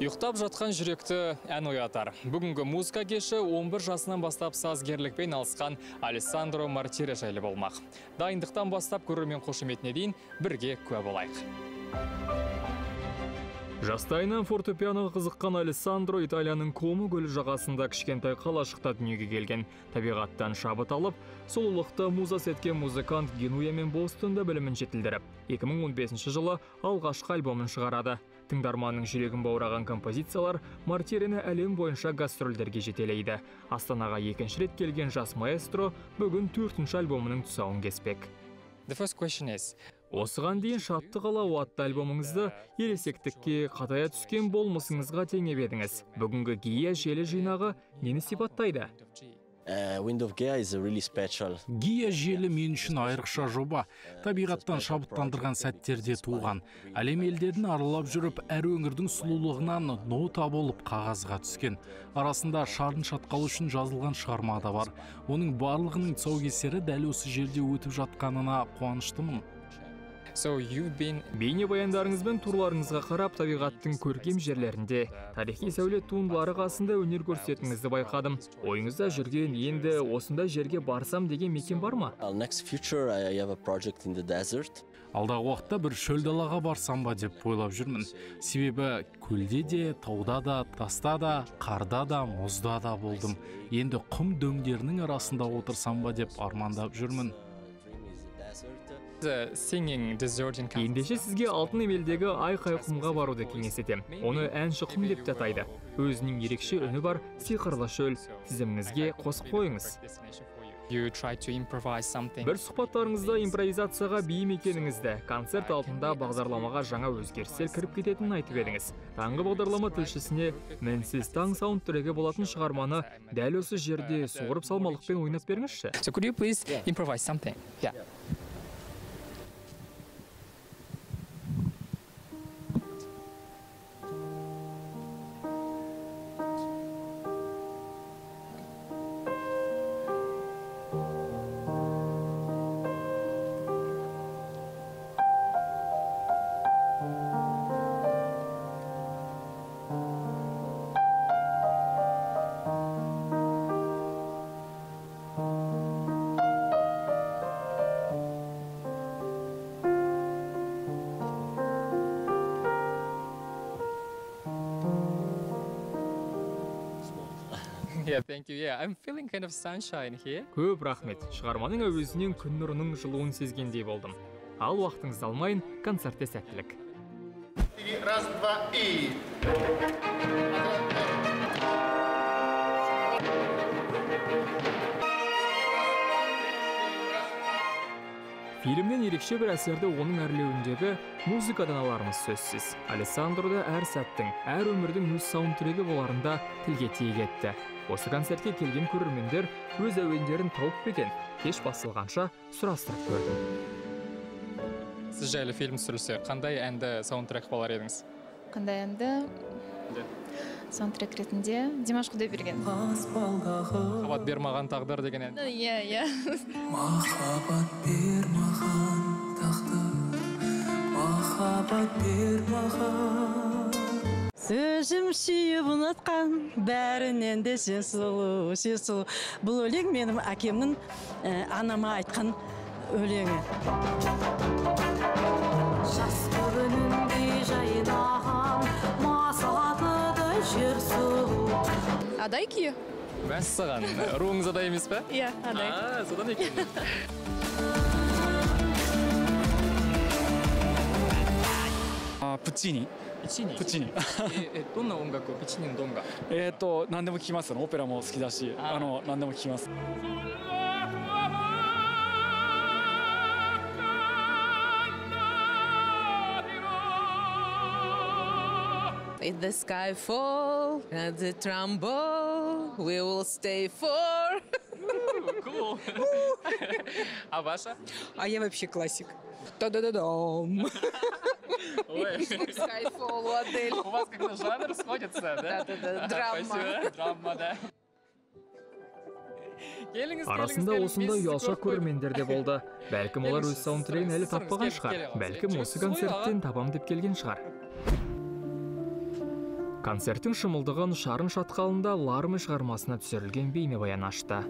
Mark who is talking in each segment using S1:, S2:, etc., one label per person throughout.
S1: Ұйықтап жатқан жүректі ән оятар. Бүгінгі музыка кеші 11 жасынан бастап сазгерлікпен алысқан Алессандро Мартире жайлы болмақ. Дайындықтан бастап көрермен қошеметіне дейін бірге куә болайық. Жастайынан фортепианоға қызыққан Алессандро Италияның Комо көлі жағасында кішкентай қалашықта дүниеге келген. Табиғаттан шабыт алып, сұлулықты музас еткен музыкант Генуя мен Бостонда білімін жетілдіріп, 2015 жылы алғашқы альбомын шығарады. Тыңдарманның жүрегін баураған композициялар Мартирені әлем бойынша гастрольдерге жетелейді. Астанаға екінші рет келген жас маэстро бүгін 4-ші альбомының тұсауын кеспек. Осыған дейін шаттық алау атты альбомыңызды ересектікке қатая түскен болмысыңызға теңеп едіңіз. Бүгінгі Гия желі жинағы нені сипаттайды?
S2: Гия желі мен үшін айрықша жоба. Табиғаттан шабыттандырған сәттерде туған. Әлем елдерін аралап жүріп, әр өңірдің сұлулығынан нота болып қағазға түскен. Арасында шарын шатқалы үшін жазылған шығарма да бар. Оның барлығының тұсаукесері дәл осы жерде өтіп жатқанына қуаныштымын.
S1: Бейне баяндарыңыз бен турларыңызға қарап, табиғаттың көркем жерлерінде, тарихи сәулет туындылары қасында өнер көрсетіңізді байқадым. Ойыңызда жүрген, енді осында жерге барсам деген мекен бар ма?
S2: Алдағы уақытта бір шөл далаға барсам ба деп ойлап жүрмін. Себебі көлде де, тауда да, таста да, қарда да, мұзда да болдым. Енді құм дөңдерінің арасында отырсам ба деп армандап жүрмін.
S1: Ендеше сізге алтын емелдегі айқай құмға баруды кеңес етем. Оны әнші құм деп те атайды. Өзінің ерекше үні бар сиқырлы шөл. Тізіміңізге қосып қойыңыз. Бір сұхбаттарыңызда импровизацияға бейім екеніңізді, концерт алдында бағдарламаға жаңа өзгерістер кіріп кететінін айтып едіңіз. Таңғы бағдарлама тілшісіне мінсіз таң саундтрекі болатын шығарманы дәл осы жерде суырып салмалықпен ойнап беріңізші. Көп рахмет. Шығарманың әуезінен күн нұрының жылуын сезгендей болдым. Ал уақытыңызды алмайын, концертте сәттілік.
S3: Раз, два, и...
S1: Фильмнен ерекше бір әсерді оның әрлеуіндегі музыкадан аларымыз сөзсіз. Алессандрода әр сәттің, әр өмірдің өз саундтрекі боларында тілге тиек етті. Осы концертке келген көрермендер өз әуендерін тауып бекен, кеш басылғанша сұрастырып көрді. Сіз жайлы фильм түсірілсе, қандай әнді саундтрек болар едіңіз?
S4: Қандай әнді? Саундтрек ретінде Димаш Құдайберген.
S1: Махаббат бер маған тағдыр деген ән.
S4: Иә.
S5: Махаббат бер маған тағдыр, махаббат бер маған.
S6: Өзім сүйіп ұнатқан, бәрінен де сен сұлу, сен сұлу. Бұл өлең менің әкемнің анама айтқан өлеңі.
S5: Жас көрінінде жайнаған, масатыдай жер сұлу.
S4: Адай күйі?
S1: Мәссаған, руыңыз адай емес пе?
S4: Иә, адай.
S1: Содан екен.
S7: Puccini. Puccini.
S1: どんな音楽をピチニのどんが？
S7: 何でも聴きますね。オペラも好きだし、何でも聴きます。
S8: If the sky fall and the trombone, we will stay for.
S1: Cool. А ваша?
S8: А я вообще классик. Та-да-да-дам. Skyfall у Адель.
S1: У вас как-то жанр сходится, да?
S8: Да-да-да, драма.
S1: Драма, да. Арасында осында ұялшақ көрермендер де болды. Бәлкім олар өз саундтрегін әлі таппаған шығар. Бәлкім осы концерттен табам деп келген шығар. Концерттің шымылдығын шарын шатқалында Лармы шығармасына түсірілген бейнебаян ашты.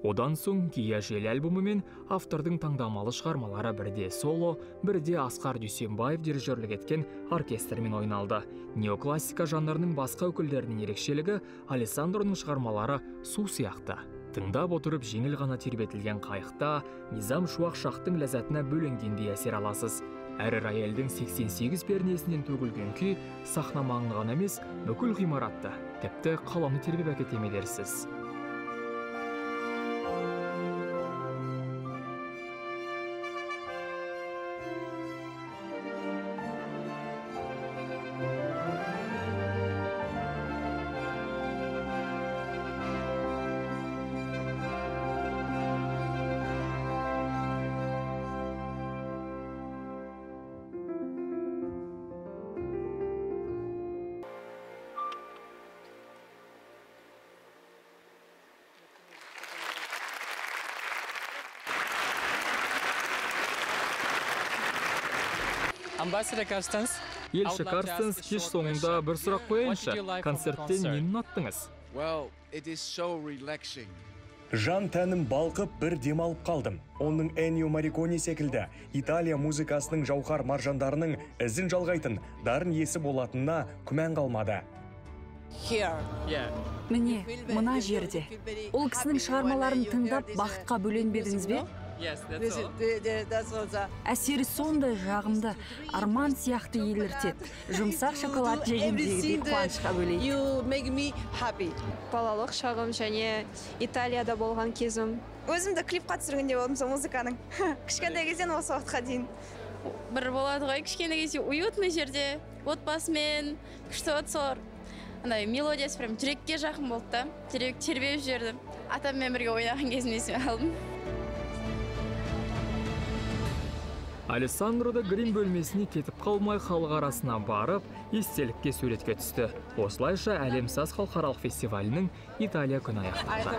S1: Одан соң Кия желі альбомы мен автордың таңдамалы шығармалары бірде соло, бірде Асқар Дүйсенбаев дирижерлік еткен оркестрмен ойналды. Неоклассика жанрының басқа өкілдерінің ерекшелігі Алессандроның шығармалары су сияқты. Тыңдап отырып жеңіл ғана тербетілген қайықта, мизам шуақ шақтың ләззатына бөленгендей әсер аласыз. Әрі рояльдің 88 пернесінен төгілген күй сахна маңын ғана емес, бүкіл ғимаратты, тіпті қаланы тербеп әкете дерсіз. Елші Карстенс, кеш соңында бір сұрақ қойыншы, концерттен нені ұнаттыңыз?
S9: Жан тәнім балқып бір демалып қалдым. Оның Эннио Марикони секілді Италия музыкасының жауһар маржандарының ізін жалғайтын дарын иесі болатынына күмән қалмады.
S10: Міне, мына жерде. Ол кісінің шығармаларын тыңдап бақытқа бөленбедіңіз бе? Әсері сондай жағымды, арман сияқты еліртеді. Жұмсақ шоколад жегендегідей қуанышқа бөлейді.
S4: Балалық шағым және Италияда болған кезім.
S11: Өзімді клипқа түсіргенде болдым сол музыканың. Кішкентай кезден осы уақытқа дейін.
S4: Бір болады ғой, кішкентай кезде уютный жерде, отбасымен, күшті отсор. Мелодиясы прям жүрекке жақын болды да, жүрек тербеп жібердім. Атаммен бірге ойнаған кезімде есіме алдым.
S1: Алессандро да грим бөлмесіне кетіп қалмай халық арасына барып, естелікке суретке түсті. Осылайша әлем саз халықаралық фестивалінің Италия күні аяқталды.